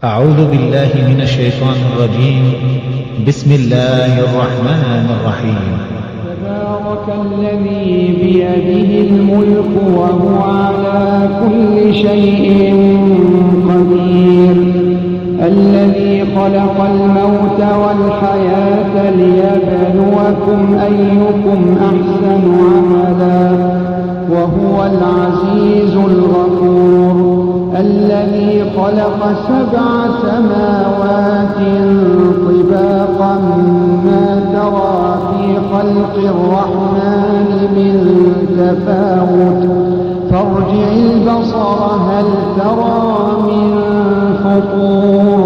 أعوذ بالله من الشيطان الرجيم. بسم الله الرحمن الرحيم. تبارك الذي بيده الملك وهو على كل شيء قدير، الذي خلق الموت والحياة ليبلوكم أيكم أحسن عملا، وهو العزيز الغفور، الذي خلق 7 سماوات طباقا ما ترى في خلق الرحمن من تفاوت، فارجع البصر هل ترى من فطور،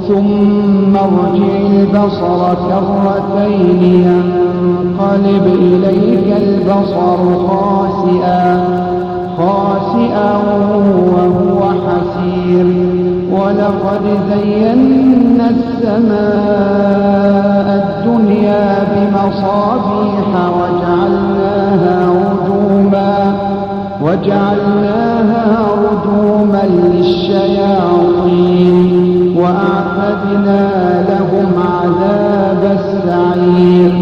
ثم ارجع البصر كرتين ينقلب إليك البصر خاسئا وهو حسير. ولقد زينا السماء الدنيا بمصابيح وجعلناها رجوما للشياطين، وأعتدنا لهم عذاب السعير.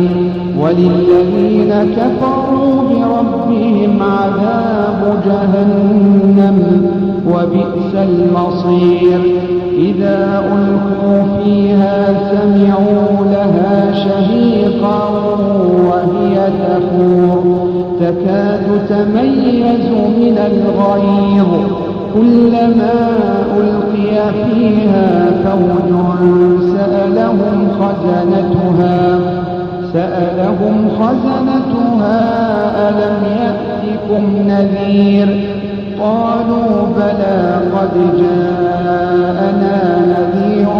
وللذين كفروا بربهم عذاب جهنم وبئس المصير. إذا ألقوا فيها سمعوا لها شهيقا وهي تفور، تكاد تميز من الغيظ، كلما ألقي فيها فوج سألهم خزنتها ألم يأتكم نذير؟ قالوا بلى قد جاءنا نذير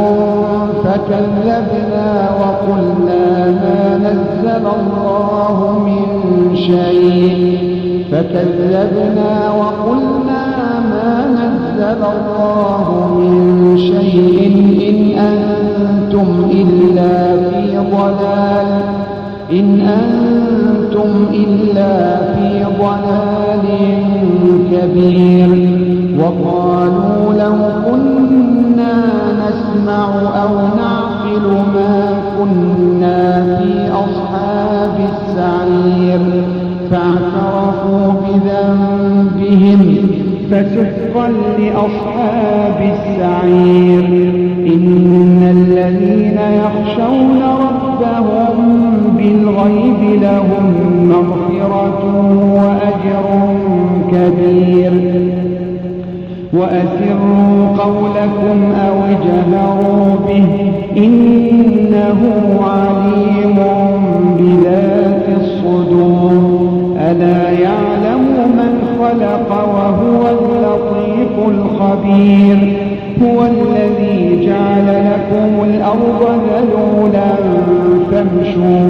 فكذبنا وقلنا ما نزل الله من شيء إن أنتم إلا في ضلال كبير. وقالوا لو كنا نسمع أو نعقل ما كنا في أصحاب السعير، فاعترفوا بذنبهم فسحقا لأصحاب السعير. إن الذين يخشون ربهم بالغيب لهم مغفرة وأجر كبير. وأسروا قولكم أو اجهروا به إنه عليم بذات الصدور. ألا يعلم من خلق وهو اللطيف الخبير. هو الذي جعل لكم الأرض ذلولا فامشوا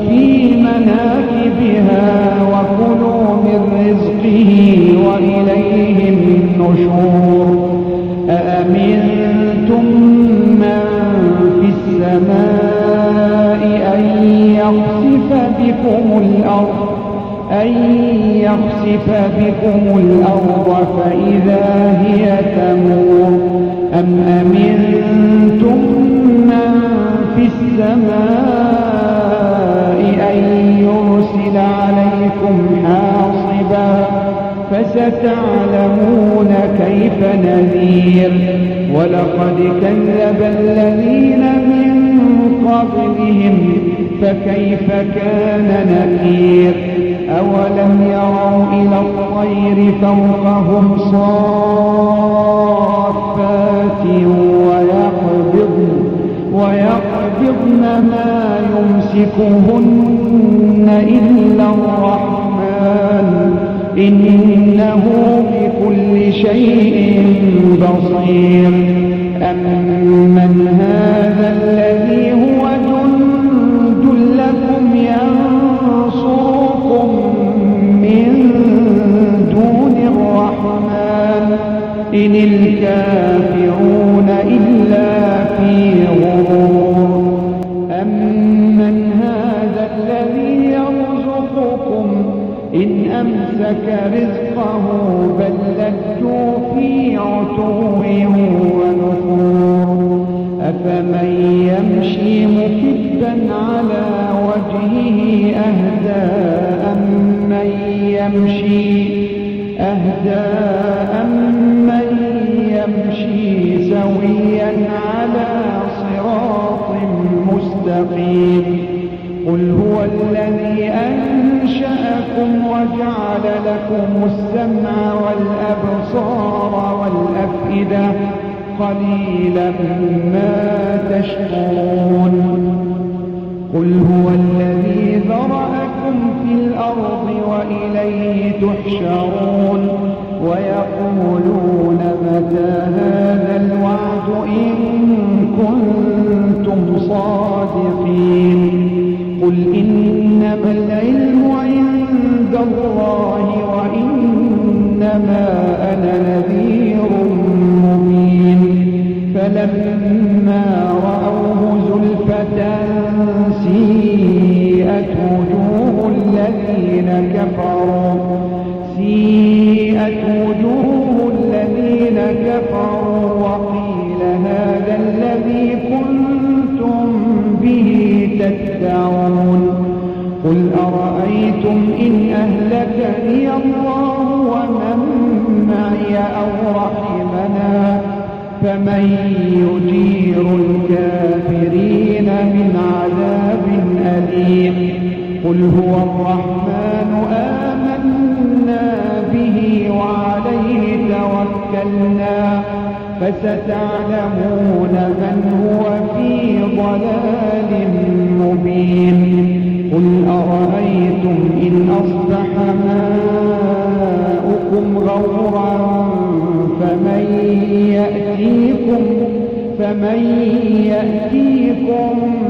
في مناكبها وكلوا من رزقه وإليه النشور. أأمنتم من في السماء أن يخسف بكم الأرض فإذا هي تمور، أم أمنتم من في السماء أن يرسل عليكم حاصبا، فستعلمون كيف نذير. ولقد كذب الذين من قبلهم فكيف كان نكير. أولم يروا إلى الطير فوقهم صافات ويقبضن ما يمسكهن إلا الرحمن إنه بكل شيء بصير. أمن هذا الذي هو جند لكم ينصركم من دون الرحمن إن الكافرون إلا في غرور. أمن هذا الذي يرزقكم إن أمسك رزقه بل لجوا أهدى أمن يمشي سويا على صراط مستقيم قل هو الذي أنشأكم وجعل لكم السمع والأبصار والأفئدة قليلا ما تشكرون قل هو الذي ذرأكم في الأرض وإليه تحشرون ويقولون متى هذا الوعد إن كنتم صادقين قل إنما العلم عند الله وإنما أنا نذير مبين فلما رأوه زلفة سيئت وجوه الذين كفروا وقيل هذا الذي كنتم به تدعون قل أرأيتم إن أهلكني الله ومن معي أو رحمنا فمن يجير الكافرين من عذاب أليم قل هو الرحمن آمنا به وعليه توكلنا فستعلمون من هو في ضلال مبين قل أرأيتم إن أصبح ماؤكم غورا فمن يأتيكم